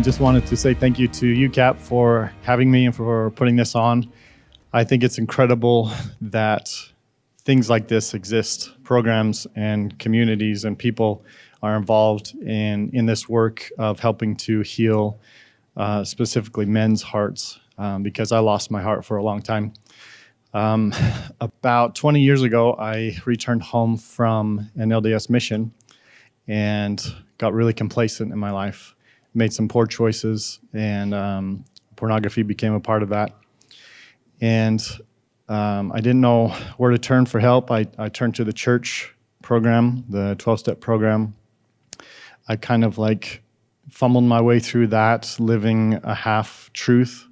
Just wanted to say thank you to UCAP for having me and for putting this on. I think it's incredible that things like this exist. Programs and communities and people are involved in this work of helping to heal specifically men's hearts, because I lost my heart for a long time. About 20 years ago, I returned home from an LDS mission and got really complacent in my life. Made some poor choices, and pornography became a part of that. And I didn't know where to turn for help. I turned to the church program, the 12-step program. I kind of like fumbled my way through that, living a half-truth.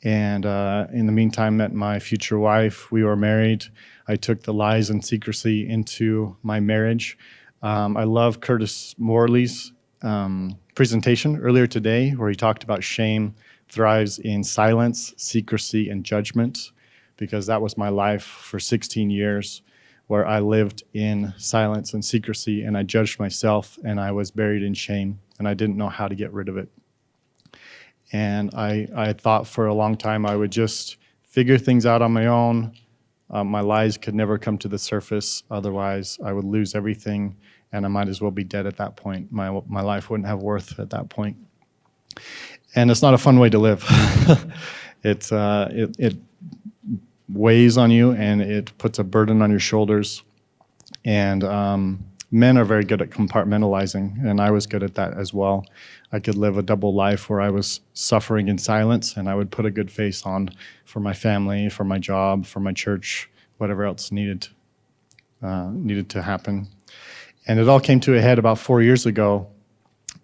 And in the meantime, met my future wife. We were married. I took the lies and secrecy into my marriage. I love Curtis Morley's presentation earlier today, where he talked about shame thrives in silence, secrecy, and judgment, because that was my life for 16 years, where I lived in silence and secrecy, and I judged myself, and I was buried in shame, and I didn't know how to get rid of it. And I thought for a long time I would just figure things out on my own. My lies could never come to the surface, otherwise I would lose everything, and I might as well be dead at that point. My life wouldn't have worth at that point. And it's not a fun way to live. It weighs on you, and it puts a burden on your shoulders. And men are very good at compartmentalizing, and I was good at that as well. I could live a double life where I was suffering in silence, and I would put a good face on for my family, for my job, for my church, whatever else needed to happen. And it all came to a head about 4 years ago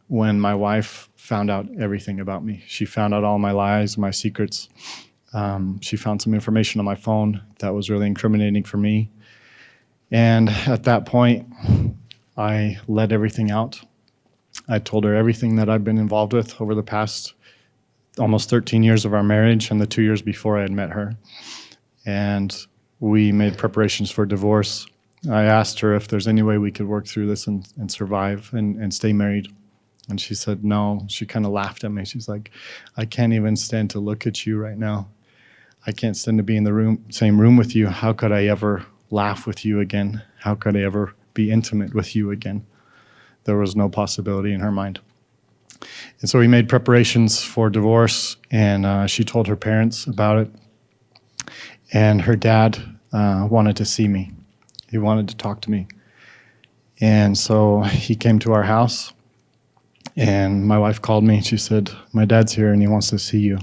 when my wife found out everything about me. She found out all my lies, my secrets. She found some information on my phone that was really incriminating for me. And at that point, I let everything out. I told her everything that I've been involved with over the past almost 13 years of our marriage and the 2 years before I had met her. And we made preparations for divorce. I asked her if there's any way we could work through this and survive and stay married. And she said no. She kind of laughed at me. She's like, I can't even stand to look at you right now. I can't stand to be in the same room with you. How could I ever laugh with you again? How could I ever be intimate with you again? There was no possibility in her mind. And so we made preparations for divorce, and she told her parents about it. And her dad wanted to see me. He wanted to talk to me. And so he came to our house, and my wife called me. She said, my dad's here and he wants to see you.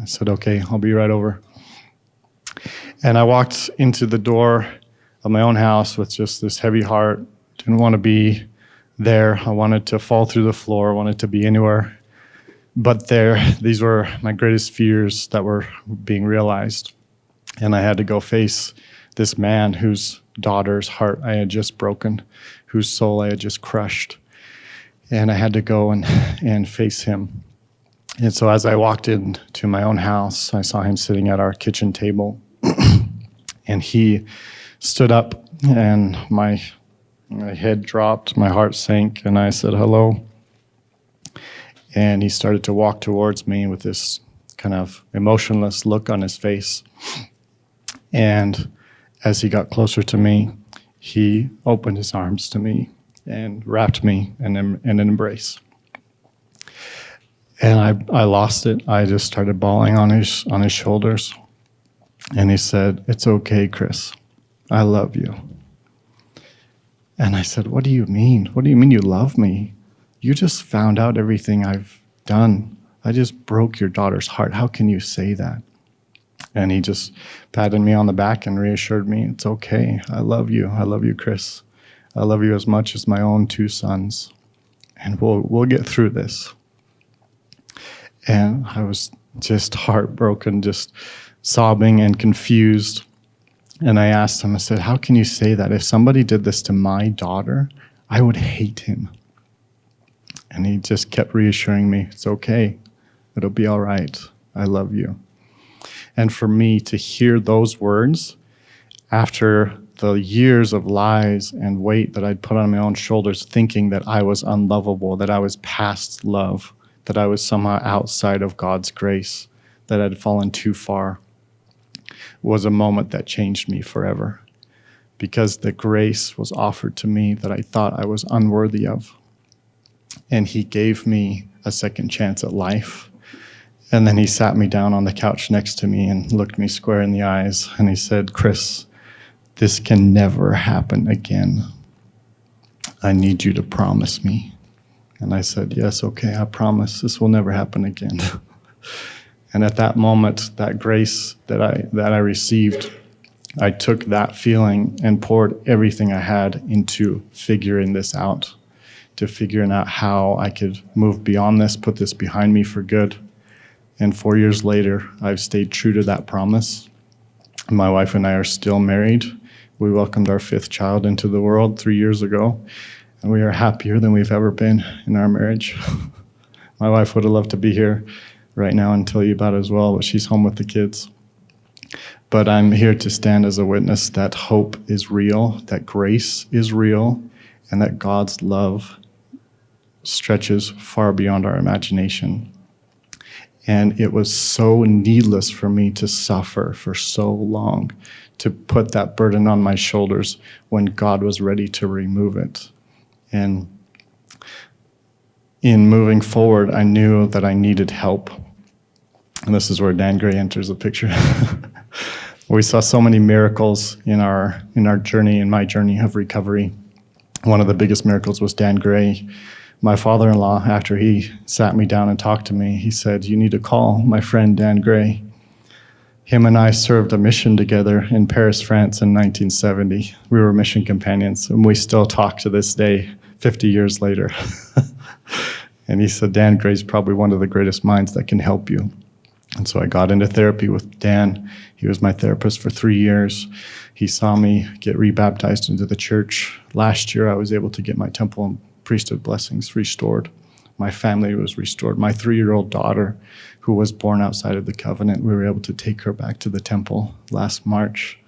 I said, okay, I'll be right over. And I walked into the door of my own house with just this heavy heart. Didn't want to be there. I wanted to fall through the floor. I wanted to be anywhere but there. These were my greatest fears that were being realized. And I had to go face this man whose daughter's heart I had just broken, whose soul I had just crushed. And I had to go and face him. And so as I walked into my own house, I saw him sitting at our kitchen table. And he stood up, and my head dropped, my heart sank, and I said, hello. And he started to walk towards me with this kind of emotionless look on his face. And as he got closer to me, he opened his arms to me and wrapped me in an embrace. And I lost it. I just started bawling on his shoulders. And he said, it's okay, Chris. I love you. And I said, what do you mean? What do you mean you love me? You just found out everything I've done. I just broke your daughter's heart. How can you say that? And he just patted me on the back and reassured me, it's okay. I love you. I love you, Chris. I love you as much as my own 2 sons. And we'll get through this. And I was just heartbroken, just sobbing and confused. And I asked him, I said, how can you say that? If somebody did this to my daughter, I would hate him. And he just kept reassuring me, it's okay. It'll be all right. I love you. And for me to hear those words after the years of lies and weight that I'd put on my own shoulders, thinking that I was unlovable, that I was past love, that I was somehow outside of God's grace, that I'd fallen too far, was a moment that changed me forever, because the grace was offered to me that I thought I was unworthy of. And he gave me a second chance at life. And then he sat me down on the couch next to me and looked me square in the eyes. And he said, "Chris, this can never happen again. I need you to promise me." And I said, "Yes, okay, I promise this will never happen again." And at that moment, that grace that I received, I took that feeling and poured everything I had into figuring this out, to figuring out how I could move beyond this, put this behind me for good. And 4 years later, I've stayed true to that promise. My wife and I are still married. We welcomed our 5th child into the world 3 years ago, and we are happier than we've ever been in our marriage. My wife would have loved to be here right now and tell you about it as well, but she's home with the kids. But I'm here to stand as a witness that hope is real, that grace is real, and that God's love stretches far beyond our imagination. And it was so needless for me to suffer for so long, to put that burden on my shoulders when God was ready to remove it. And in moving forward, I knew that I needed help. And this is where Dan Gray enters the picture. We saw so many miracles in our journey, in my journey of recovery. One of the biggest miracles was Dan Gray. My father-in-law, after he sat me down and talked to me, he said, "You need to call my friend Dan Gray." Him and I served a mission together in Paris, France in 1970. We were mission companions, and we still talk to this day, 50 years later. And he said, "Dan Gray's probably one of the greatest minds that can help you." And so I got into therapy with Dan. He was my therapist for 3 years. He saw me get rebaptized into the church. Last year, I was able to get my temple and priesthood blessings restored. My family was restored. My 3-year-old daughter, who was born outside of the covenant, we were able to take her back to the temple last March.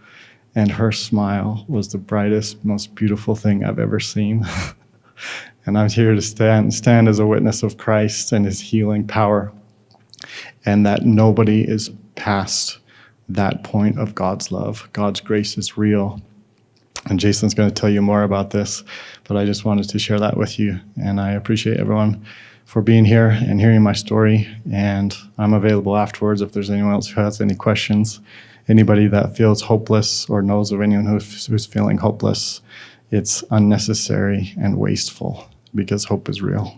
And her smile was the brightest, most beautiful thing I've ever seen. And I'm here to stand as a witness of Christ and his healing power, and that nobody is past that point of God's love. God's grace is real. And Jason's going to tell you more about this, but I just wanted to share that with you. And I appreciate everyone for being here and hearing my story. And I'm available afterwards if there's anyone else who has any questions. Anybody that feels hopeless or knows of anyone who's feeling hopeless, it's unnecessary and wasteful, because hope is real.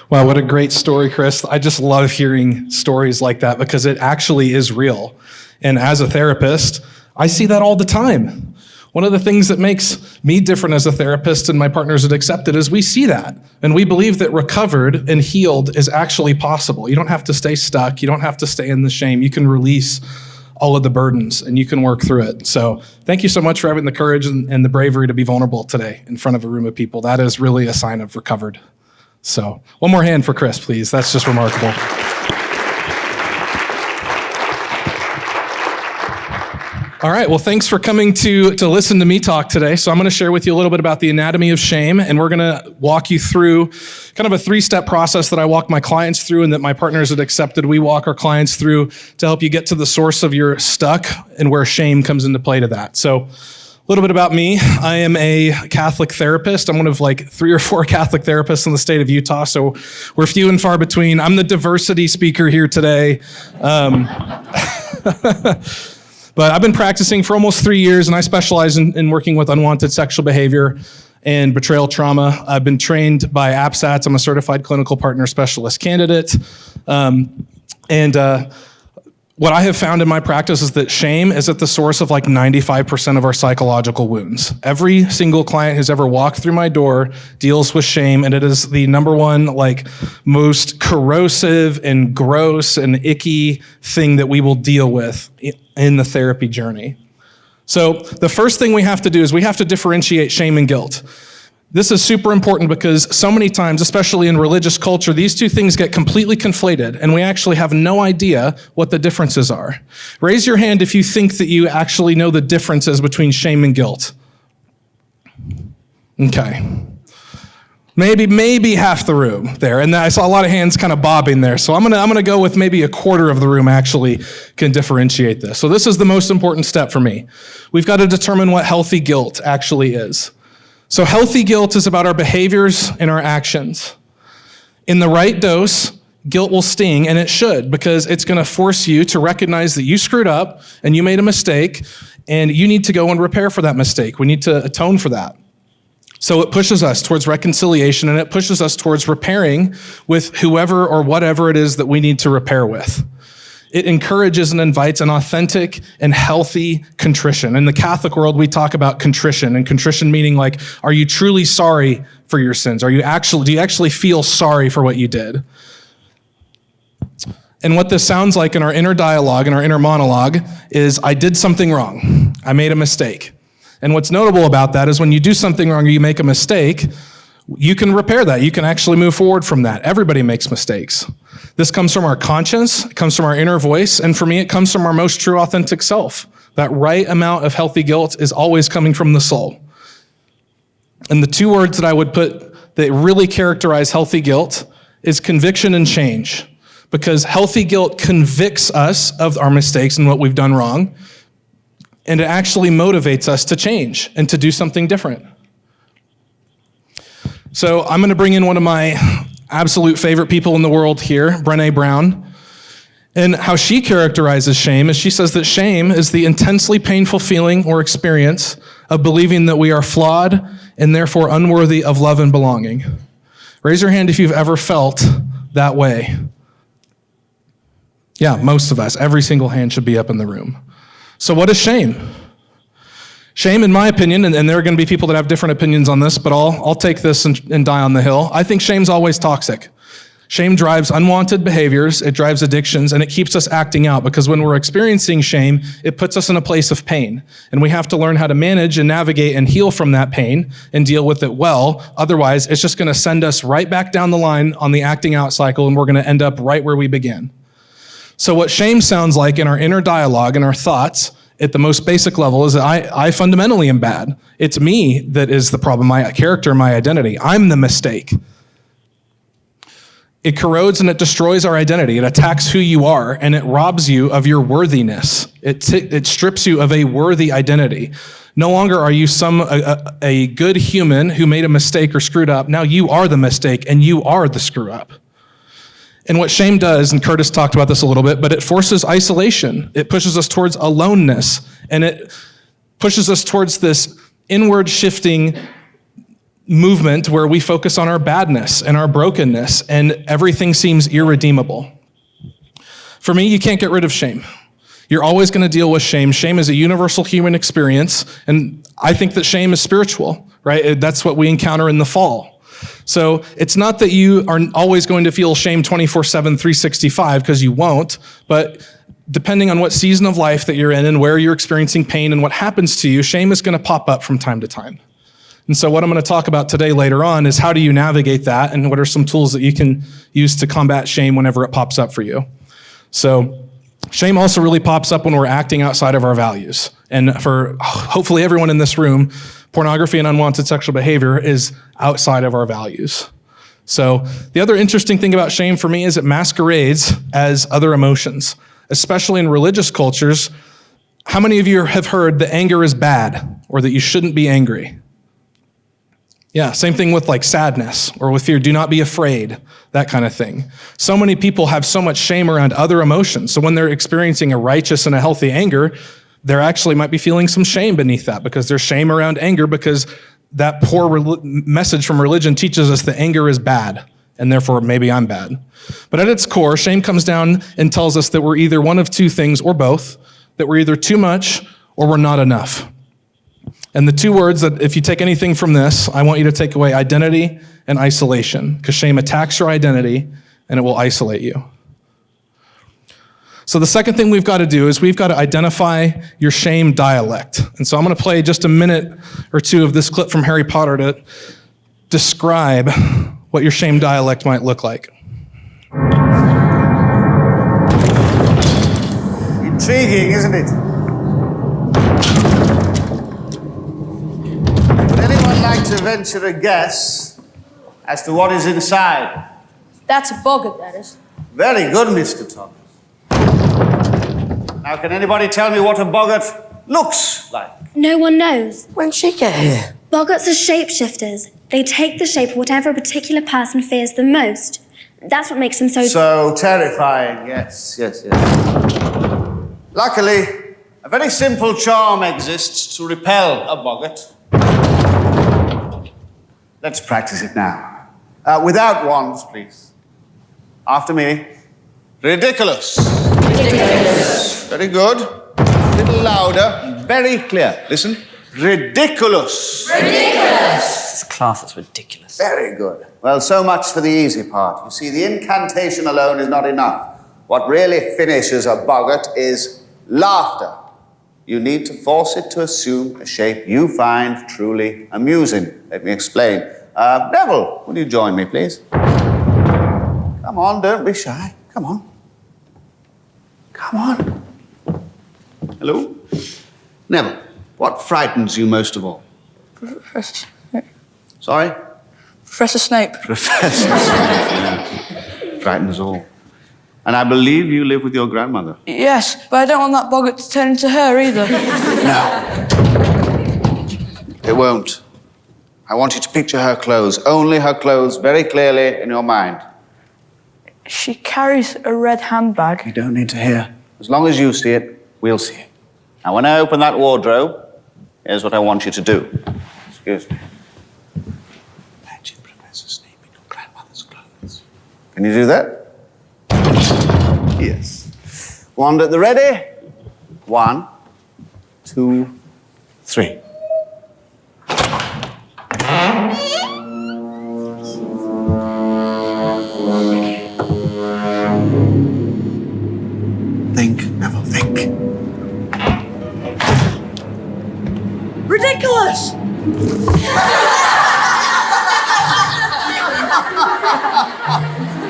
Wow, what a great story, Chris. I just love hearing stories like that because it actually is real. And as a therapist, I see that all the time. One of the things that makes me different as a therapist and my partners at Accepted is we see that. And we believe that recovered and healed is actually possible. You don't have to stay stuck. You don't have to stay in the shame. You can release all of the burdens and you can work through it. So thank you so much for having the courage and the bravery to be vulnerable today in front of a room of people. That is really a sign of recovered. So one more hand for Chris, please. That's just remarkable. All right, well, thanks for coming to listen to me talk today. So I'm going to share with you a little bit about the anatomy of shame, and we're going to walk you through kind of a 3-step process that I walk my clients through and that my partners at Accepted, we walk our clients through to help you get to the source of your stuck and where shame comes into play to that. So a little bit about me. I am a Catholic therapist. I'm one of like 3 or 4 Catholic therapists in the state of Utah, so we're few and far between. I'm the diversity speaker here today. But I've been practicing for almost 3 years, and I specialize in working with unwanted sexual behavior and betrayal trauma. I've been trained by APSATS. I'm a certified clinical partner specialist candidate. What I have found in my practice is that shame is at the source of like 95% of our psychological wounds. Every single client who's ever walked through my door deals with shame, and it is the number one, like, most corrosive and gross and icky thing that we will deal with in the therapy journey. So the first thing we have to do is we have to differentiate shame and guilt. This is super important because so many times, especially in religious culture, these two things get completely conflated, and we actually have no idea what the differences are. Raise your hand if you think that you actually know the differences between shame and guilt. Okay. Maybe half the room there, and I saw a lot of hands kind of bobbing there. So I'm gonna go with maybe a quarter of the room actually can differentiate this. So this is the most important step for me. We've got to determine what healthy guilt actually is. So healthy guilt is about our behaviors and our actions. In the right dose, guilt will sting, and it should, because it's going to force you to recognize that you screwed up and you made a mistake, and you need to go and repair for that mistake. We need to atone for that. So it pushes us towards reconciliation, and it pushes us towards repairing with whoever or whatever it is that we need to repair with. It encourages and invites an authentic and healthy contrition. In the Catholic world, we talk about contrition, and contrition meaning like, are you truly sorry for your sins? Do you actually feel sorry for what you did? And what this sounds like in our inner dialogue, in our inner monologue, is I did something wrong. I made a mistake. And what's notable about that is when you do something wrong or you make a mistake, you can repair that. You can actually move forward from that. Everybody makes mistakes. This comes from our conscience, it comes from our inner voice, and for me, it comes from our most true, authentic self. That right amount of healthy guilt is always coming from the soul. And the two words that I would put that really characterize healthy guilt is conviction and change. Because healthy guilt convicts us of our mistakes and what we've done wrong, and it actually motivates us to change and to do something different. So I'm going to bring in one of my absolute favorite people in the world here, Brené Brown. And how she characterizes shame is she says that shame is the intensely painful feeling or experience of believing that we are flawed and therefore unworthy of love and belonging. Raise your hand if you've ever felt that way. Yeah, most of us. Every single hand should be up in the room. So what is shame? Shame, in my opinion, and there are going to be people that have different opinions on this, but I'll take this and die on the hill. I think shame's always toxic. Shame drives unwanted behaviors, it drives addictions, and it keeps us acting out, because when we're experiencing shame, it puts us in a place of pain. And we have to learn how to manage and navigate and heal from that pain and deal with it well. Otherwise, it's just going to send us right back down the line on the acting out cycle, and we're going to end up right where we began. So what shame sounds like in our inner dialogue and our thoughts at the most basic level is that I fundamentally am bad. It's me that is the problem, my character, my identity. I'm the mistake. It corrodes and it destroys our identity. It attacks who you are, and it robs you of your worthiness. It strips you of a worthy identity. No longer are you a good human who made a mistake or screwed up. Now you are the mistake, and you are the screw up. And what shame does, and Curtis talked about this a little bit, but it forces isolation. It pushes us towards aloneness, and it pushes us towards this inward shifting movement where we focus on our badness and our brokenness, and everything seems irredeemable. For me, you can't get rid of shame. You're always going to deal with shame. Shame is a universal human experience, and I think that shame is spiritual, right? That's what we encounter in the fall. So it's not that you are always going to feel shame 24/7, 365, because you won't, but depending on what season of life that you're in and where you're experiencing pain and what happens to you, shame is going to pop up from time to time. And so what I'm going to talk about today later on is how do you navigate that, and what are some tools that you can use to combat shame whenever it pops up for you. So shame also really pops up when we're acting outside of our values. And for hopefully everyone in this room, pornography and unwanted sexual behavior is outside of our values. So the other interesting thing about shame for me is it masquerades as other emotions, especially in religious cultures. How many of you have heard that anger is bad or that you shouldn't be angry? Yeah, same thing with like sadness or with fear. Do not be afraid, that kind of thing. So many people have so much shame around other emotions. So when they're experiencing a righteous and a healthy anger, there actually might be feeling some shame beneath that, because there's shame around anger, because that poor message from religion teaches us that anger is bad, and therefore maybe I'm bad. But at its core, shame comes down and tells us that we're either one of two things or both, that we're either too much or we're not enough. And the two words that, if you take anything from this, I want you to take away identity and isolation, because shame attacks your identity and it will isolate you. So the second thing we've got to do is we've got to identify your shame dialect. And so I'm going to play just a minute or two of this clip from Harry Potter to describe what your shame dialect might look like? Intriguing, isn't it? Would anyone like to venture a guess as to what is inside? That's a boggart, that is. Very good, Mr. Thomas. Now, can anybody tell me what a boggart looks like? No one knows. When'd she get here? Boggarts are shapeshifters. They take the shape of whatever a particular person fears the most. That's what makes them So terrifying, yes. Luckily, a very simple charm exists to repel a boggart. Let's practice it now. Without wands, please. After me. Ridiculous. Ridiculous. Very good. A little louder. Very clear. Listen. Ridiculous. Ridiculous! This class is ridiculous. Very good. Well, so much for the easy part. You see, the incantation alone is not enough. What really finishes a boggart is laughter. You need to force it to assume a shape you find truly amusing. Let me explain. Neville, will you join me, please? Come on, don't be shy. Come on. Come on. Hello? Neville, what frightens you most of all? Professor Snape. Sorry? Professor Snape. Professor Snape, yeah. Frightens us all. And I believe you live with your grandmother. Yes, but I don't want that boggart to turn into her either. No. It won't. I want you to picture her clothes, only her clothes, very clearly in your mind. She carries a red handbag. You don't need to hear. As long as you see it, we'll see it. Now, when I open that wardrobe, here's what I want you to do. Excuse me. Imagine Professor Snape in your grandmother's clothes. Can you do that? Yes. Wand at the ready. 1, 2, 3. Think, Neville, think. Ridiculous!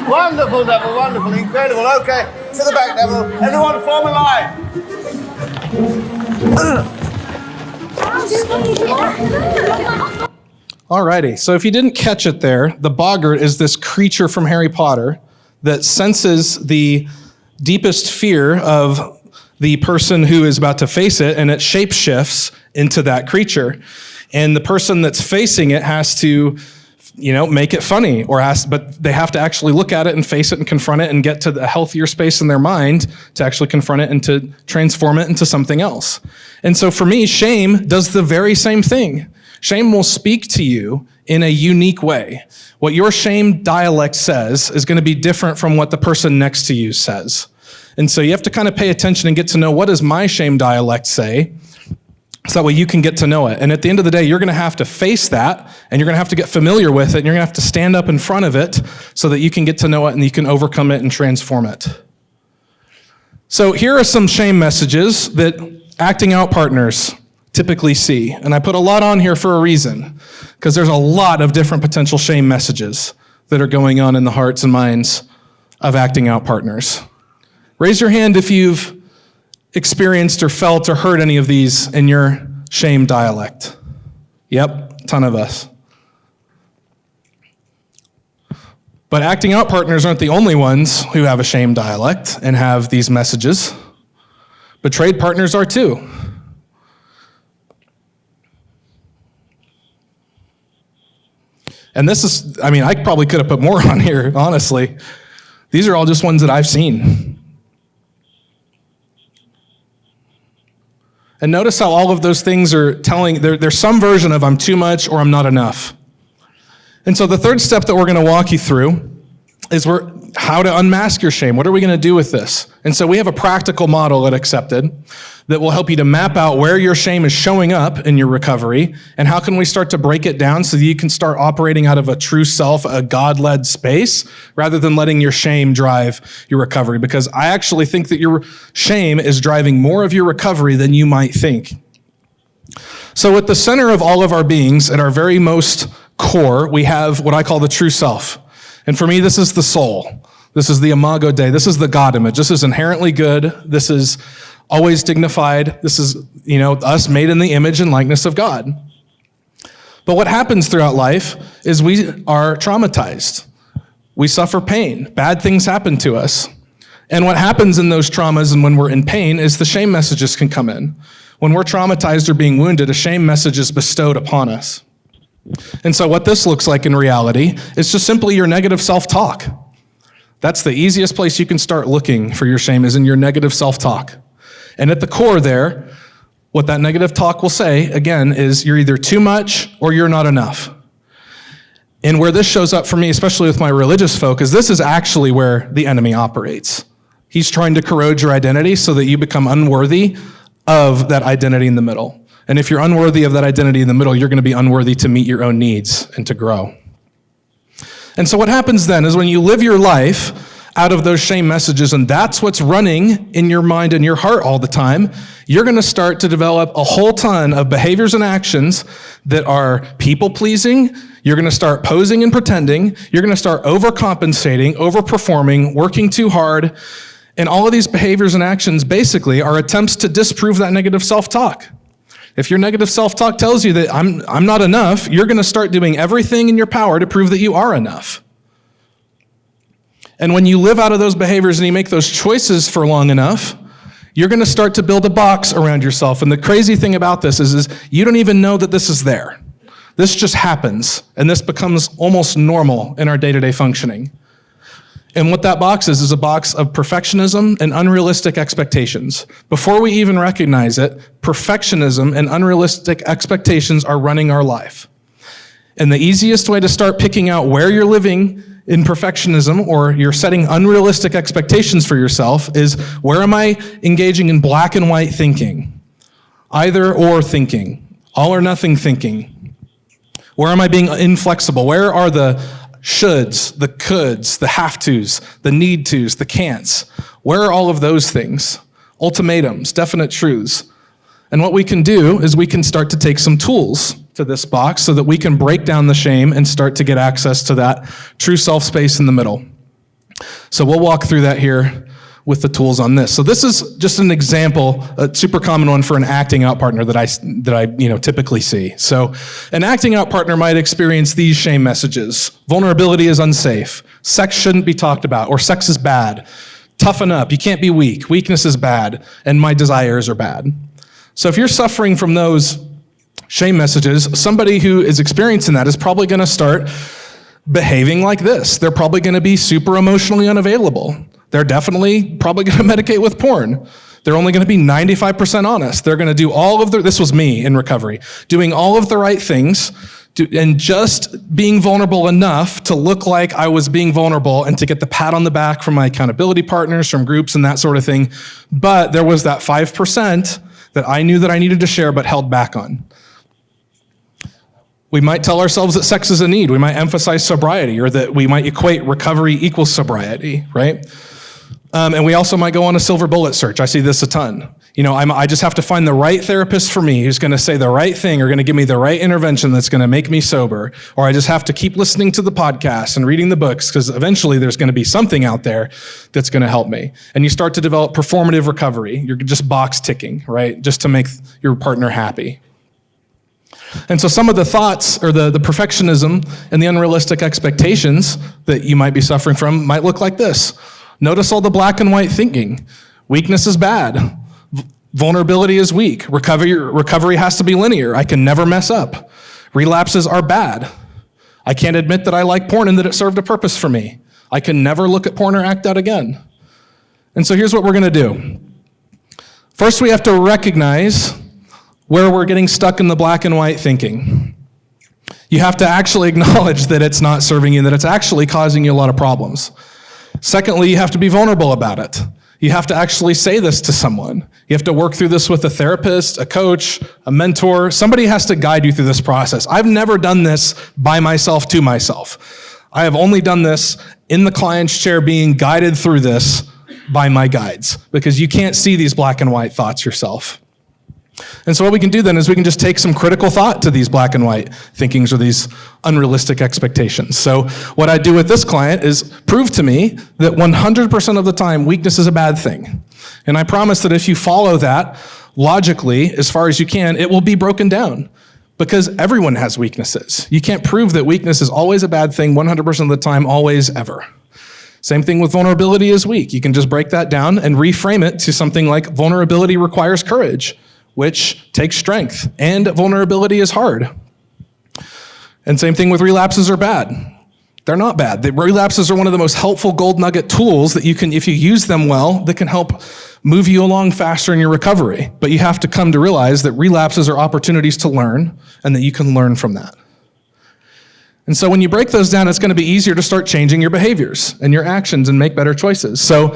Wonderful, Neville, wonderful, incredible. Okay, to the back, Neville. Everyone form a line. Alrighty, so if you didn't catch it there, the boggart is this creature from Harry Potter that senses the deepest fear of the person who is about to face it, and it shapeshifts into that creature. And the person that's facing it has to, make it funny, but they have to actually look at it and face it and confront it and get to the healthier space in their mind to actually confront it and to transform it into something else. And so for me, shame does the very same thing. Shame will speak to you in a unique way. What your shame dialect says is going to be different from what the person next to you says. And so you have to kind of pay attention and get to know, what does my shame dialect say? So that way you can get to know it. And at the end of the day, you're going to have to face that, and you're going to have to get familiar with it, and you're going to have to stand up in front of it so that you can get to know it and you can overcome it and transform it. So here are some shame messages that acting out partners typically see. And I put a lot on here for a reason, because there's a lot of different potential shame messages that are going on in the hearts and minds of acting out partners. Raise your hand if you've experienced or felt or heard any of these in your shame dialect. Yep, a ton of us. But acting out partners aren't the only ones who have a shame dialect and have these messages. Betrayed partners are too. And this is, I probably could have put more on here, honestly. These are all just ones that I've seen. And notice how all of those things are telling, there's some version of I'm too much or I'm not enough. And so the third step that we're going to walk you through is how to unmask your shame. What are we going to do with this? And so we have a practical model at Accepted that will help you to map out where your shame is showing up in your recovery, and how can we start to break it down so that you can start operating out of a true self, a God-led space, rather than letting your shame drive your recovery. Because I actually think that your shame is driving more of your recovery than you might think. So at the center of all of our beings, at our very most core, we have what I call the true self. And for me, this is the soul. This is the imago Dei. This is the God image. This is inherently good. This is always dignified. This is, us made in the image and likeness of God. But what happens throughout life is we are traumatized. We suffer pain. Bad things happen to us. And what happens in those traumas and when we're in pain is the shame messages can come in. When we're traumatized or being wounded, a shame message is bestowed upon us. And so what this looks like in reality is just simply your negative self-talk. That's the easiest place you can start looking for your shame, is in your negative self-talk. And at the core there, what that negative talk will say, again, is you're either too much or you're not enough. And where this shows up for me, especially with my religious folk, is this is actually where the enemy operates. He's trying to corrode your identity so that you become unworthy of that identity in the middle. And if you're unworthy of that identity in the middle, you're going to be unworthy to meet your own needs and to grow. And so what happens then is when you live your life out of those shame messages, and that's what's running in your mind and your heart all the time, you're going to start to develop a whole ton of behaviors and actions that are people-pleasing. You're going to start posing and pretending. You're going to start overcompensating, overperforming, working too hard. And all of these behaviors and actions basically are attempts to disprove that negative self-talk. If your negative self-talk tells you that I'm not enough, you're going to start doing everything in your power to prove that you are enough. And when you live out of those behaviors and you make those choices for long enough, you're going to start to build a box around yourself. And the crazy thing about this is you don't even know that this is there. This just happens, and this becomes almost normal in our day-to-day functioning. And what that box is a box of perfectionism and unrealistic expectations. Before we even recognize it, perfectionism and unrealistic expectations are running our life. And the easiest way to start picking out where you're living in perfectionism or you're setting unrealistic expectations for yourself is, where am I engaging in black and white thinking? Either or thinking, all or nothing thinking. Where am I being inflexible? Where are the shoulds, the coulds, the have-tos, the need-tos, the can'ts? Where are all of those things? Ultimatums, definite truths. And what we can do is we can start to take some tools to this box so that we can break down the shame and start to get access to that true self space in the middle. So we'll walk through that here with the tools on this. So this is just an example, a super common one for an acting out partner that I typically see. So an acting out partner might experience these shame messages. Vulnerability is unsafe. Sex shouldn't be talked about, or sex is bad. Toughen up, you can't be weak. Weakness is bad, and my desires are bad. So if you're suffering from those shame messages, somebody who is experiencing that is probably going to start behaving like this. They're probably going to be super emotionally unavailable. They're definitely probably going to medicate with porn. They're only going to be 95% honest. They're going to do all of this was me in recovery, doing all of the right things and just being vulnerable enough to look like I was being vulnerable and to get the pat on the back from my accountability partners, from groups and that sort of thing. But there was that 5% that I knew that I needed to share but held back on. We might tell ourselves that sex is a need. We might emphasize sobriety, or that we might equate recovery equals sobriety, right? And we also might go on a silver bullet search. I see this a ton. I just have to find the right therapist for me who's going to say the right thing or going to give me the right intervention that's going to make me sober. Or I just have to keep listening to the podcast and reading the books because eventually there's going to be something out there that's going to help me. And you start to develop performative recovery. You're just box ticking, right? Just to make your partner happy. And so some of the thoughts or the perfectionism and the unrealistic expectations that you might be suffering from might look like this. Notice all the black and white thinking. Weakness is bad. Vulnerability is weak. Recovery has to be linear. I can never mess up. Relapses are bad. I can't admit that I like porn and that it served a purpose for me. I can never look at porn or act out again. And so here's what we're going to do. First, we have to recognize where we're getting stuck in the black and white thinking. You have to actually acknowledge that it's not serving you, that it's actually causing you a lot of problems. Secondly, you have to be vulnerable about it. You have to actually say this to someone. You have to work through this with a therapist, a coach, a mentor. Somebody has to guide you through this process. I've never done this by myself to myself. I have only done this in the client's chair, being guided through this by my guides, because you can't see these black and white thoughts yourself. And so what we can do then is we can just take some critical thought to these black and white thinkings or these unrealistic expectations. So what I do with this client is prove to me that 100% of the time weakness is a bad thing. And I promise that if you follow that logically as far as you can, it will be broken down because everyone has weaknesses. You can't prove that weakness is always a bad thing 100% of the time, always, ever. Same thing with vulnerability is weak. You can just break that down and reframe it to something like vulnerability requires courage, which takes strength, and vulnerability is hard. And same thing with relapses are bad. They're not bad. The relapses are one of the most helpful gold nugget tools that you can, if you use them well, that can help move you along faster in your recovery. But you have to come to realize that relapses are opportunities to learn and that you can learn from that. And so when you break those down, it's going to be easier to start changing your behaviors and your actions and make better choices. So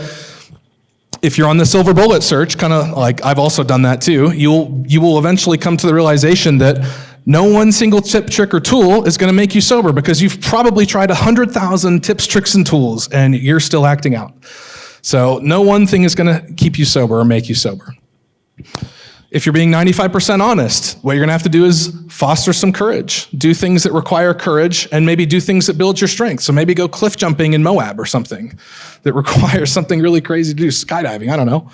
if you're on the silver bullet search, kind of like I've also done that too, you will eventually come to the realization that no one single tip, trick, or tool is going to make you sober because you've probably tried 100,000 tips, tricks, and tools, and you're still acting out. So no one thing is going to keep you sober or make you sober. If you're being 95% honest, what you're going to have to do is foster some courage. Do things that require courage and maybe do things that build your strength. So maybe go cliff jumping in Moab or something that requires something really crazy to do, skydiving, I don't know.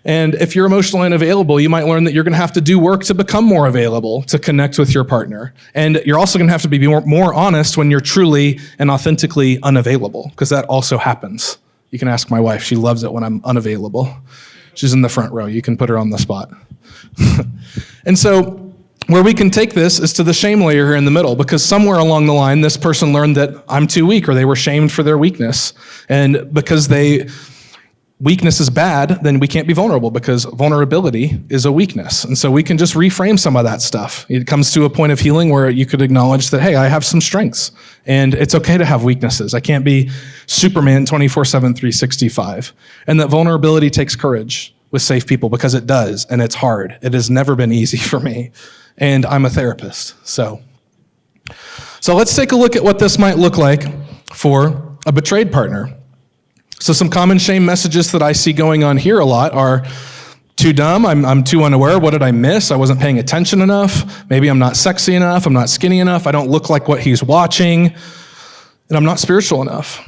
And if you're emotionally unavailable, you might learn that you're going to have to do work to become more available, to connect with your partner. And you're also going to have to be more honest when you're truly and authentically unavailable, because that also happens. You can ask my wife. She loves it when I'm unavailable. She's in the front row. You can put her on the spot. And so where we can take this is to the shame layer here in the middle, because somewhere along the line, this person learned that I'm too weak, or they were shamed for their weakness. And because weakness is bad, then we can't be vulnerable because vulnerability is a weakness. And so we can just reframe some of that stuff. It comes to a point of healing where you could acknowledge that, hey, I have some strengths and it's okay to have weaknesses. I can't be Superman 24/7, 365. And that vulnerability takes courage with safe people because it does, and it's hard. It has never been easy for me. And I'm a therapist. So let's take a look at what this might look like for a betrayed partner. So some common shame messages that I see going on here a lot are too dumb, I'm too unaware, what did I miss? I wasn't paying attention enough. Maybe I'm not sexy enough, I'm not skinny enough, I don't look like what he's watching, and I'm not spiritual enough.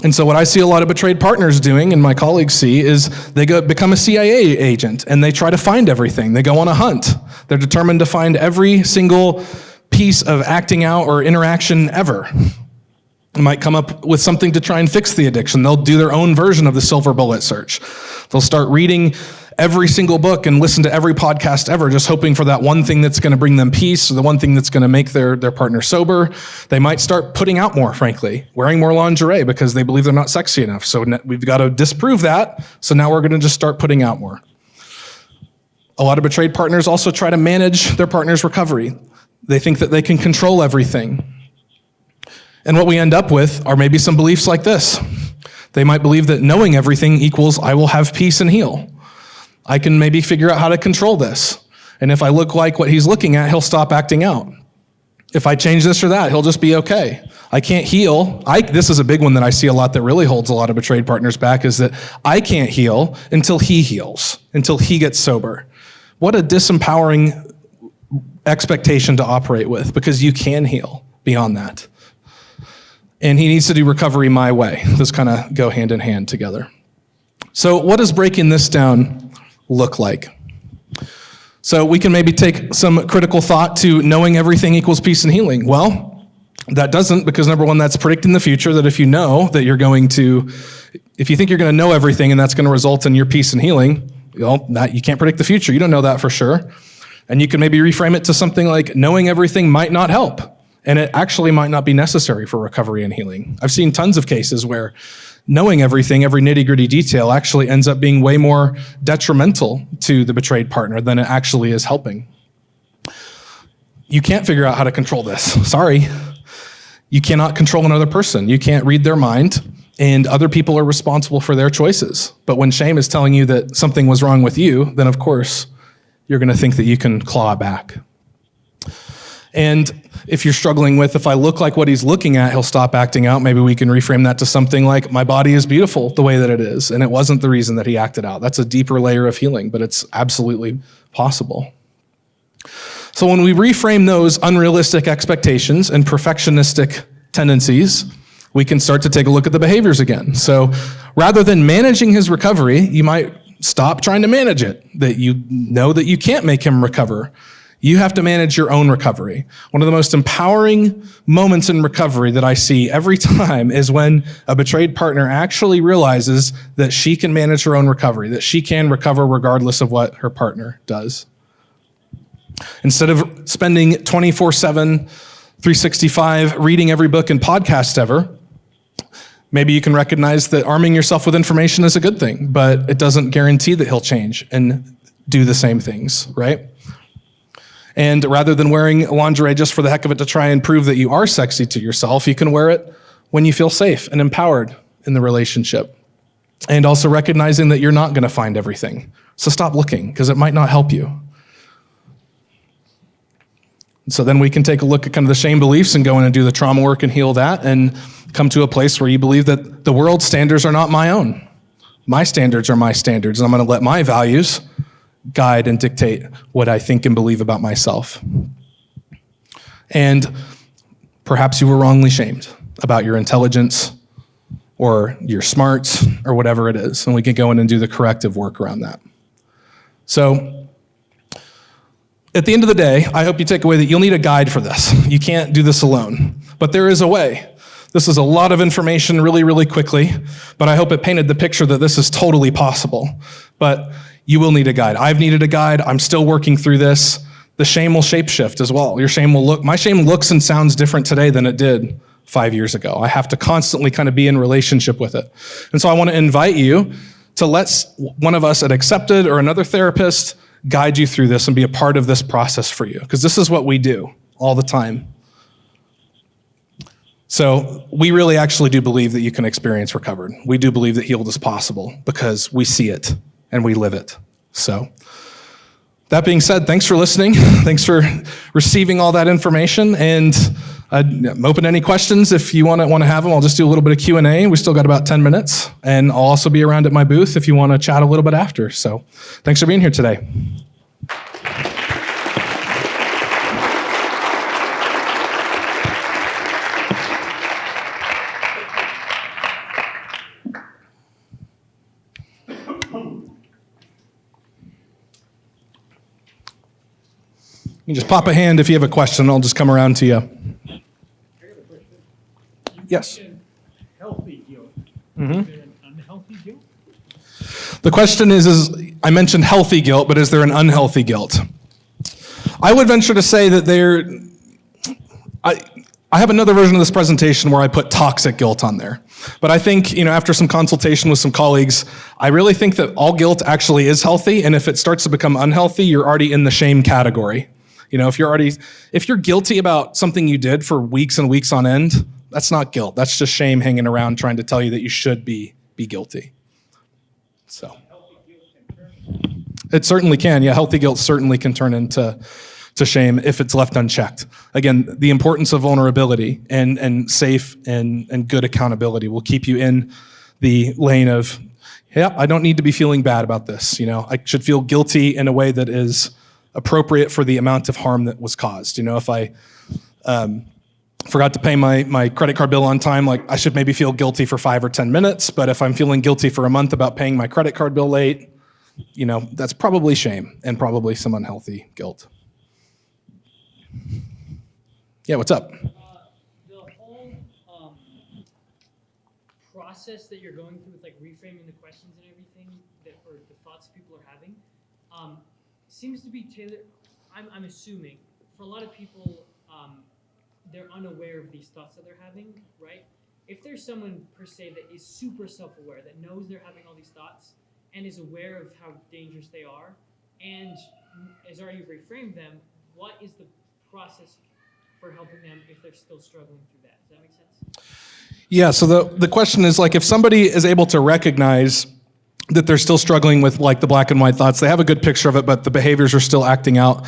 And so what I see a lot of betrayed partners doing, and my colleagues see, is they become a CIA agent, and they try to find everything. They go on a hunt. They're determined to find every single piece of acting out or interaction ever. They might come up with something to try and fix the addiction. They'll do their own version of the silver bullet search. They'll start reading every single book and listen to every podcast ever, just hoping for that one thing that's going to bring them peace, or the one thing that's going to make their partner sober. They might start putting out more, frankly, wearing more lingerie because they believe they're not sexy enough. So we've got to disprove that. So now we're going to just start putting out more. A lot of betrayed partners also try to manage their partner's recovery. They think that they can control everything. And what we end up with are maybe some beliefs like this. They might believe that knowing everything equals I will have peace and heal. I can maybe figure out how to control this. And if I look like what he's looking at, he'll stop acting out. If I change this or that, he'll just be okay. I can't heal. This is a big one that I see a lot that really holds a lot of betrayed partners back, is that I can't heal until he heals, until he gets sober. What a disempowering expectation to operate with, because you can heal beyond that. And he needs to do recovery my way. Those kind of go hand in hand together. So what does breaking this down look like? So we can maybe take some critical thought to knowing everything equals peace and healing. Well, that doesn't, because number one, that's predicting the future, that if you know that if you think you're going to know everything and that's going to result in your peace and healing, well, you can't predict the future. You don't know that for sure. And you can maybe reframe it to something like knowing everything might not help. And it actually might not be necessary for recovery and healing. I've seen tons of cases where knowing everything, every nitty-gritty detail, actually ends up being way more detrimental to the betrayed partner than it actually is helping. You can't figure out how to control this. Sorry. You cannot control another person. You can't read their mind, and other people are responsible for their choices. But when shame is telling you that something was wrong with you, then of course, you're going to think that you can claw back. And if you're struggling with, if I look like what he's looking at, he'll stop acting out. Maybe we can reframe that to something like, my body is beautiful the way that it is, and it wasn't the reason that he acted out. That's a deeper layer of healing, but it's absolutely possible. So when we reframe those unrealistic expectations and perfectionistic tendencies, we can start to take a look at the behaviors again. So rather than managing his recovery, you might stop trying to manage it, that you know that you can't make him recover. You have to manage your own recovery. One of the most empowering moments in recovery that I see every time is when a betrayed partner actually realizes that she can manage her own recovery, that she can recover regardless of what her partner does. Instead of spending 24/7, 365 reading every book and podcast ever, maybe you can recognize that arming yourself with information is a good thing, but it doesn't guarantee that he'll change and do the same things, right? And rather than wearing lingerie just for the heck of it to try and prove that you are sexy to yourself, you can wear it when you feel safe and empowered in the relationship. And also recognizing that you're not going to find everything. So stop looking, because it might not help you. So then we can take a look at kind of the shame beliefs and go in and do the trauma work and heal that and come to a place where you believe that the world's standards are not my own. My standards are my standards, and I'm going to let my values guide and dictate what I think and believe about myself. And perhaps you were wrongly shamed about your intelligence or your smarts or whatever it is, and we can go in and do the corrective work around that. So at the end of the day, I hope you take away that you'll need a guide for this. You can't do this alone, but there is a way. This is a lot of information really, really quickly, but I hope it painted the picture that this is totally possible. But you will need a guide. I've needed a guide. I'm still working through this. The shame will shapeshift as well. My shame looks and sounds different today than it did 5 years ago. I have to constantly kind of be in relationship with it. And so I want to invite you to let one of us at Accepted or another therapist guide you through this and be a part of this process for you, because this is what we do all the time. So we really actually do believe that you can experience recovered. We do believe that healed is possible because we see it and we live it. So that being said, thanks for listening. Thanks for receiving all that information. And I'm open to any questions if you want to have them. I'll just do a little bit of Q&A. We still got about 10 minutes. And I'll also be around at my booth if you want to chat a little bit after. So thanks for being here today. You can just pop a hand if you have a question. I'll just come around to you. I got a question. Yes. Healthy guilt. Is there an unhealthy guilt? The question is I mentioned healthy guilt, but is there an unhealthy guilt? I would venture to say that I have another version of this presentation where I put toxic guilt on there. But I think, after some consultation with some colleagues, I really think that all guilt actually is healthy, and if it starts to become unhealthy, you're already in the shame category. If you're guilty about something you did for weeks and weeks on end, that's not guilt. That's just shame hanging around trying to tell you that you should be guilty. So it certainly can. Yeah, healthy guilt certainly can turn into shame if it's left unchecked. Again, the importance of vulnerability and safe and good accountability will keep you in the lane of, I don't need to be feeling bad about this. I should feel guilty in a way that is appropriate for the amount of harm that was caused. If I forgot to pay my credit card bill on time, I should maybe feel guilty for 5 or 10 minutes, but if I'm feeling guilty for a month about paying my credit card bill late, that's probably shame and probably some unhealthy guilt. Yeah, what's up? The whole process that you're going through with reframing the questions and everything or the thoughts people are having seems to be tailored. I'm assuming for a lot of people, they're unaware of these thoughts that they're having, right? If there's someone per se that is super self-aware, that knows they're having all these thoughts and is aware of how dangerous they are, and as you've reframed them, what is the process for helping them if they're still struggling through that? Does that make sense? Yeah, so the question is if somebody is able to recognize that they're still struggling with the black and white thoughts, they have a good picture of it, but the behaviors are still acting out.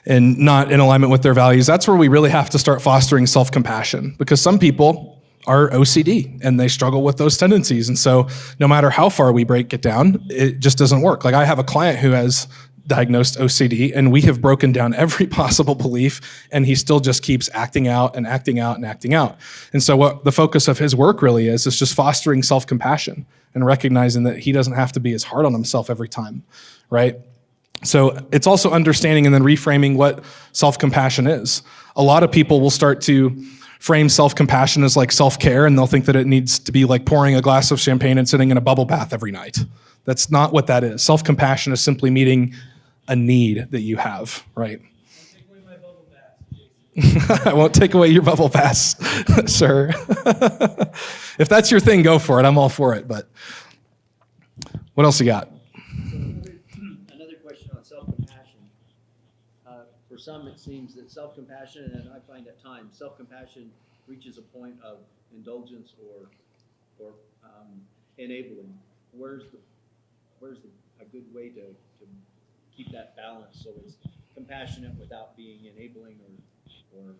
and not in alignment with their values, that's where we really have to start fostering self-compassion, because some people are OCD and they struggle with those tendencies. And so no matter how far we break it down, it just doesn't work. Like, I have a client who has diagnosed OCD, and we have broken down every possible belief, and he still just keeps acting out and acting out and acting out. And so what the focus of his work really is just fostering self-compassion and recognizing that he doesn't have to be as hard on himself every time, right? So it's also understanding and then reframing what self-compassion is. A lot of people will start to frame self-compassion as like self-care, and they'll think that it needs to be like pouring a glass of champagne and sitting in a bubble bath every night. That's not what that is. Self-compassion is simply meeting a need that you have, right? Take away my bubble bath, I won't take away your bubble baths, sir. If that's your thing, go for it. I'm all for it, but what else you got? Another question on self-compassion. For some, it seems that self-compassion, and I find at times, self-compassion reaches a point of indulgence or enabling. Where's a good way to keep that balance so it's compassionate without being enabling or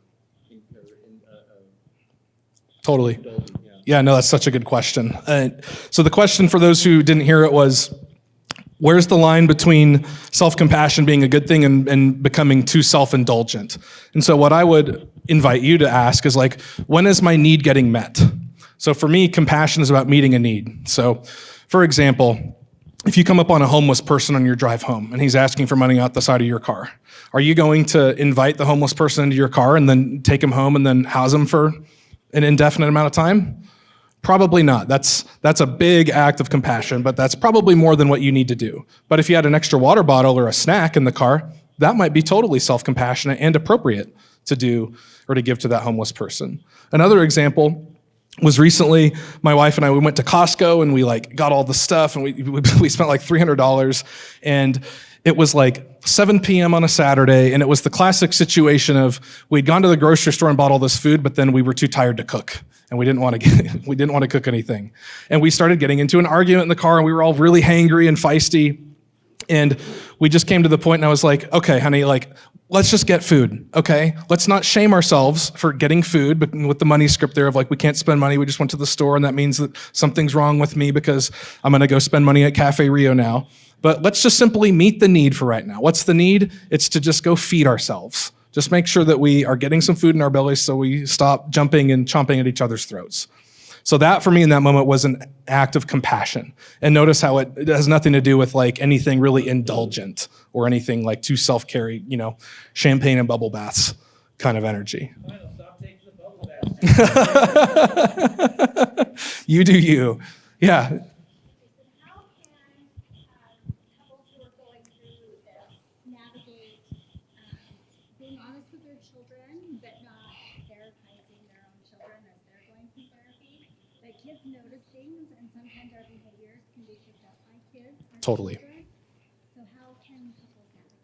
Totally. indulging? Yeah, no, that's such a good question. So the question for those who didn't hear it was, where's the line between self-compassion being a good thing and becoming too self-indulgent? And so what I would invite you to ask is like, when is my need getting met? So for me, compassion is about meeting a need. So for example, if you come up on a homeless person on your drive home and he's asking for money out the side of your car, are you going to invite the homeless person into your car and then take him home and then house him for an indefinite amount of time? Probably not. That's a big act of compassion, but that's probably more than what you need to do. But if you had an extra water bottle or a snack in the car, that might be totally self-compassionate and appropriate to do or to give to that homeless person. Another example was recently my wife and I, we went to Costco and we like got all the stuff and we spent like $300, and it was like 7 p.m. on a Saturday, and it was the classic situation of we'd gone to the grocery store and bought all this food, but then we were too tired to cook and we didn't want to cook anything. And we started getting into an argument in the car, and we were all really hangry and feisty. And we just came to the point and I was like, okay, honey, like, let's just get food, okay? Let's not shame ourselves for getting food, but with the money script there of like, we can't spend money, we just went to the store, and that means that something's wrong with me because I'm gonna go spend money at Cafe Rio now. But let's just simply meet the need for right now. What's the need? It's to just go feed ourselves. Just make sure that we are getting some food in our bellies so we stop jumping and chomping at each other's throats. So that for me in that moment was an act of compassion. And notice how it has nothing to do with like anything really indulgent or anything like too self-care, champagne and bubble baths kind of energy. Stop taking the bubble bath. You do you. Yeah. How can couples who are going through this navigate being honest with their children, but not therapizing their own children as they're going through therapy? The kids notice things, and sometimes our behaviors can be picked up by kids. Totally. Children. So how can couples navigate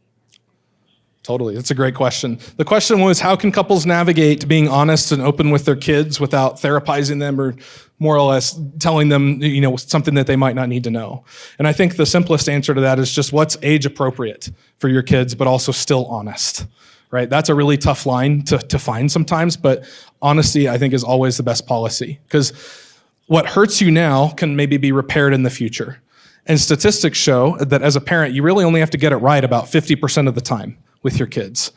that? Totally. That's a great question. The question was, how can couples navigate being honest and open with their kids without therapizing them or more or less telling them, something that they might not need to know? And I think the simplest answer to that is just what's age appropriate for your kids, but also still honest, right? That's a really tough line to find sometimes, but honesty, I think, is always the best policy, because what hurts you now can maybe be repaired in the future. And statistics show that as a parent, you really only have to get it right about 50% of the time with your kids.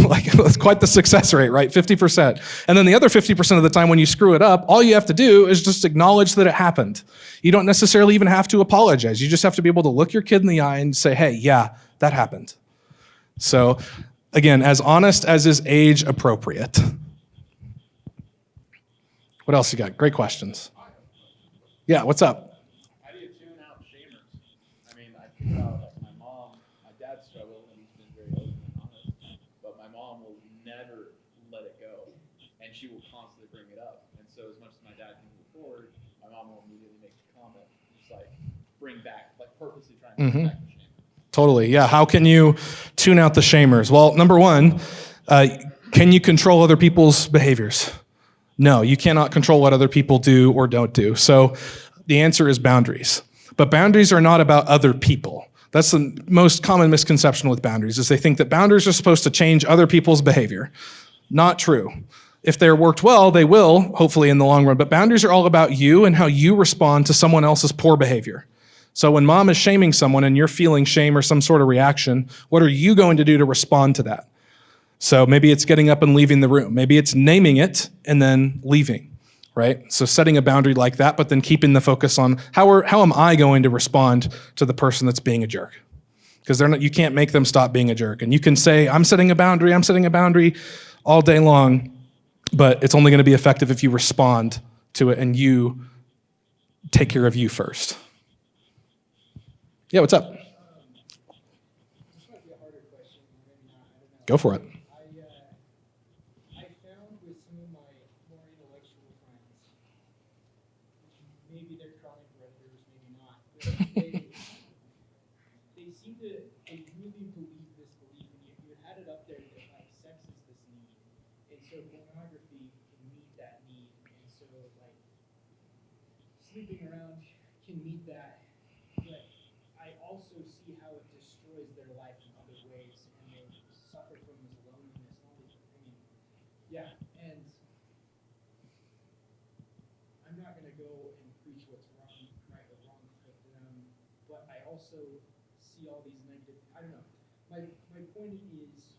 Like, it's quite the success rate, right? 50%. And then the other 50% of the time when you screw it up, all you have to do is just acknowledge that it happened. You don't necessarily even have to apologize. You just have to be able to look your kid in the eye and say, hey, yeah, that happened. So again, as honest as is age appropriate. What else you got? Great questions. Yeah, what's up? How do you tune out shamers? I mean, I think about like my mom, my dad struggled, and he's been very open and honest, but my mom will never let it go, and she will constantly bring it up. And so as much as my dad can move forward, my mom will immediately make a comment, just like bring back, like purposely trying to bring back the shamer. Totally, yeah. How can you tune out the shamers? Well, number one, can you control other people's behaviors? No, you cannot control what other people do or don't do. So the answer is boundaries. But boundaries are not about other people. That's the most common misconception with boundaries, is they think that boundaries are supposed to change other people's behavior. Not true. If they're worked well, they will, hopefully in the long run, but boundaries are all about you and how you respond to someone else's poor behavior. So when mom is shaming someone and you're feeling shame or some sort of reaction, what are you going to do to respond to that? So maybe it's getting up and leaving the room. Maybe it's naming it and then leaving, right? So setting a boundary like that, but then keeping the focus on how am I going to respond to the person that's being a jerk? Because you can't make them stop being a jerk. And you can say, I'm setting a boundary all day long, but it's only going to be effective if you respond to it and you take care of you first. Yeah, what's up? This might be a harder question, maybe not, I don't know. Go for it. I found with some of my more intellectual friends, maybe they're chronic redditors, maybe not, but they seem to really believe this belief, and you had it up there that like sex is this need, and so pornography can meet that need, and so like sleeping around can meet that, but I also see how it destroys their life in other ways, and they suffer from this loneliness. Yeah, and I'm not going to go and preach what's wrong, right or wrong with them, but I also see all these negative. I don't know. My point is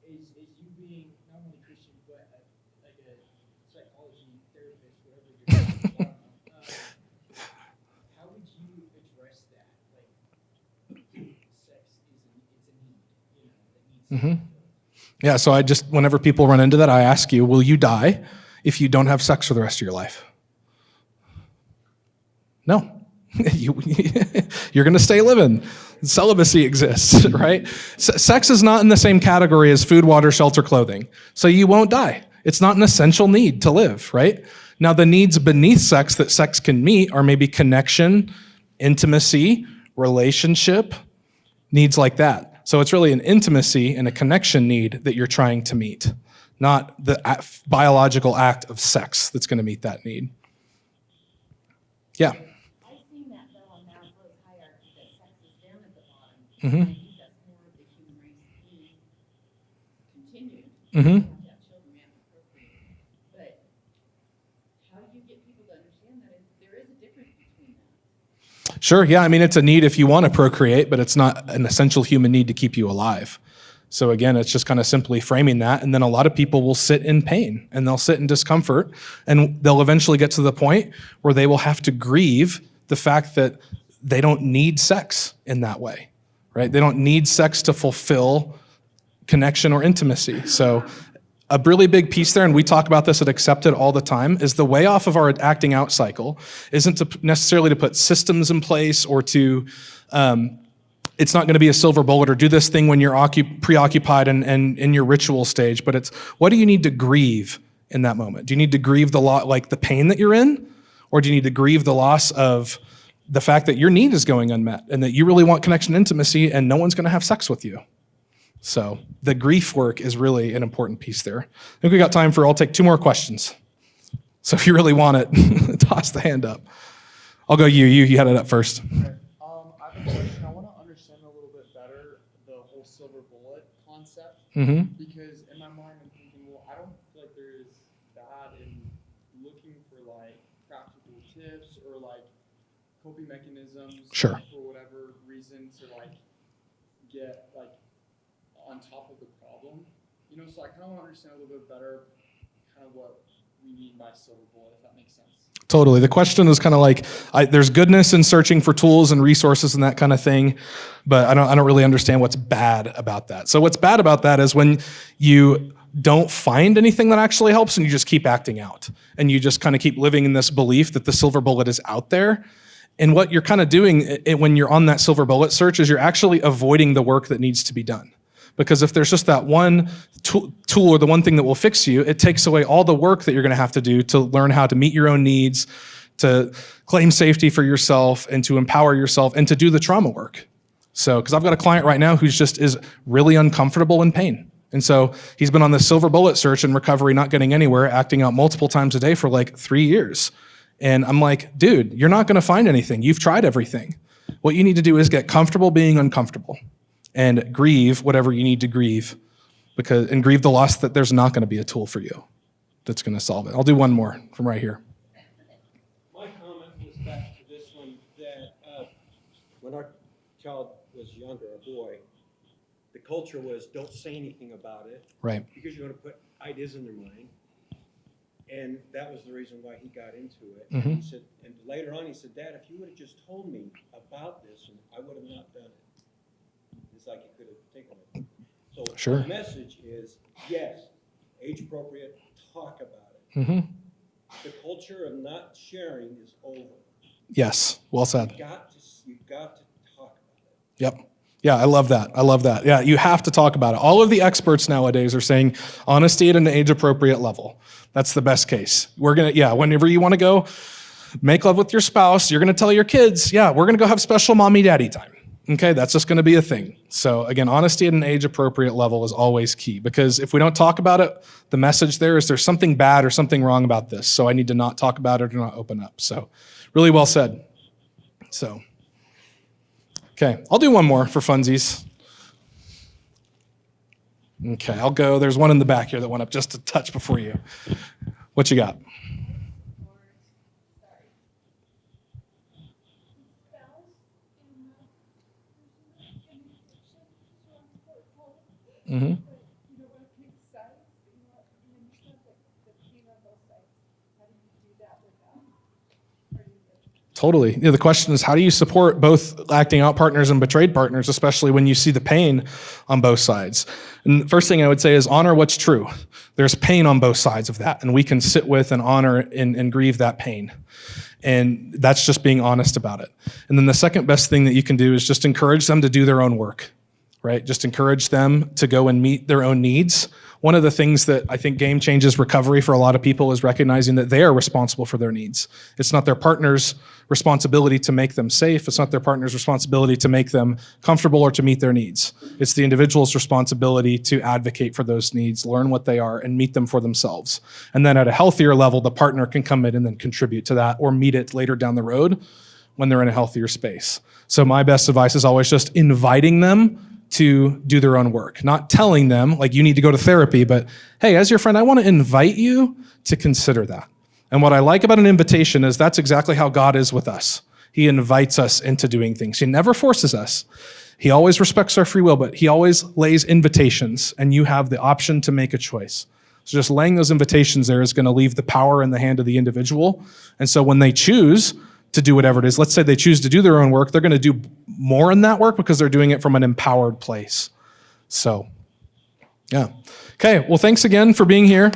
you being not only Christian but like a psychology therapist, whatever you're doing. How would you address that? Like, sex is a need, that needs. Mm-hmm. Yeah, so whenever people run into that, I ask you, will you die if you don't have sex for the rest of your life? No. You're going to stay living. Celibacy exists, right? Sex is not in the same category as food, water, shelter, clothing. So you won't die. It's not an essential need to live, right? Now, the needs beneath sex that sex can meet are maybe connection, intimacy, relationship, needs like that. So it's really an intimacy and a connection need that you're trying to meet, not the biological act of sex that's going to meet that need. Yeah. I've seen that though on Maslow's hierarchy, that sex is down at the bottom. Mm-hmm. I think that's more of the human race being continued. Mm-hmm. To have children, we have to procreate. But how do you get people to understand that there is a difference between that? Sure, yeah, I mean, it's a need if you want to procreate, but it's not an essential human need to keep you alive. So again, it's just kind of simply framing that, and then a lot of people will sit in pain, and they'll sit in discomfort, and they'll eventually get to the point where they will have to grieve the fact that they don't need sex in that way, right? They don't need sex to fulfill connection or intimacy. So a really big piece there, and we talk about this at Accepted all the time, is the way off of our acting out cycle isn't necessarily to put systems in place or to, it's not going to be a silver bullet or do this thing when you're preoccupied and in your ritual stage, but it's what do you need to grieve in that moment? Do you need to grieve the pain that you're in? Or do you need to grieve the loss of the fact that your need is going unmet and that you really want connection and intimacy and no one's going to have sex with you? So the grief work is really an important piece there. I think we got time I'll take 2 more questions. So if you really want it, toss the hand up. I'll go you had it up first. Okay. I have a question. I want to understand a little bit better the whole silver bullet concept. Mm-hmm. Because in my mind, I'm thinking, well, I don't feel like there is bad in looking for like practical tips or like coping mechanisms. Sure. For whatever reason to like get like on top of the problem, so I kind of want to understand a little bit better kind of what we mean by silver bullet, if that makes sense. Totally. The question is kind of like, there's goodness in searching for tools and resources and that kind of thing, but I don't really understand what's bad about that. So what's bad about that is when you don't find anything that actually helps and you just keep acting out and you just kind of keep living in this belief that the silver bullet is out there. And what you're kind of doing when you're on that silver bullet search is you're actually avoiding the work that needs to be done. Because if there's just that one tool or the one thing that will fix you, it takes away all the work that you're going to have to do to learn how to meet your own needs, to claim safety for yourself, and to empower yourself, and to do the trauma work. So, because I've got a client right now who's just is really uncomfortable in pain. And so he's been on this silver bullet search in recovery, not getting anywhere, acting out multiple times a day for like 3 years. And I'm like, dude, you're not going to find anything. You've tried everything. What you need to do is get comfortable being uncomfortable and grieve whatever you need to grieve, and grieve the loss that there's not going to be a tool for you that's going to solve it. I'll do one more from right here. My comment was back to this one, that when our child was younger, a boy, the culture was don't say anything about it. Right. Because you're going to put ideas in their mind. And that was the reason why he got into it. Mm-hmm. He said, and later on he said, Dad, if you would have just told me about this, I would have not done it. It's like he could have taken it. So Sure. the message is, yes, age appropriate, talk about it. Mm-hmm. The culture of not sharing is over. Yes, well said. You've got to talk about it. Yep. Yeah, I love that. I love that. Yeah, you have to talk about it. All of the experts nowadays are saying honesty at an age-appropriate level. That's the best case. Whenever you want to go make love with your spouse, you're going to tell your kids, we're going to go have special mommy-daddy time. Okay, that's just going to be a thing. So again, honesty at an age-appropriate level is always key, because if we don't talk about it, the message there is there's something bad or something wrong about this, so I need to not talk about it or not open up. So really well said. So, okay, I'll do one more for funsies. Okay, I'll go. There's one in the back here that went up just a touch before you. What you got? Mm-hmm. Totally. The question is, how do you support both acting out partners and betrayed partners, especially when you see the pain on both sides? And the first thing I would say is honor what's true. There's pain on both sides of that, and we can sit with and honor and grieve that pain. And that's just being honest about it. And then the second best thing that you can do is just encourage them to do their own work, right? Just encourage them to go and meet their own needs. One of the things that I think game changes recovery for a lot of people is recognizing that they are responsible for their needs. It's not their partner's responsibility to make them safe. It's not their partner's responsibility to make them comfortable or to meet their needs. It's the individual's responsibility to advocate for those needs, learn what they are, and meet them for themselves. And then at a healthier level, the partner can come in and then contribute to that or meet it later down the road when they're in a healthier space. So my best advice is always just inviting them to do their own work, not telling them like you need to go to therapy, but hey, as your friend, I want to invite you to consider that. And what I like about an invitation is that's exactly how God is with us. He invites us into doing things. He never forces us. He always respects our free will, but he always lays invitations, and you have the option to make a choice. So just laying those invitations there is going to leave the power in the hand of the individual. And so when they choose to do whatever it is, let's say they choose to do their own work, they're going to do more in that work because they're doing it from an empowered place. So, yeah. Okay, well, thanks again for being here.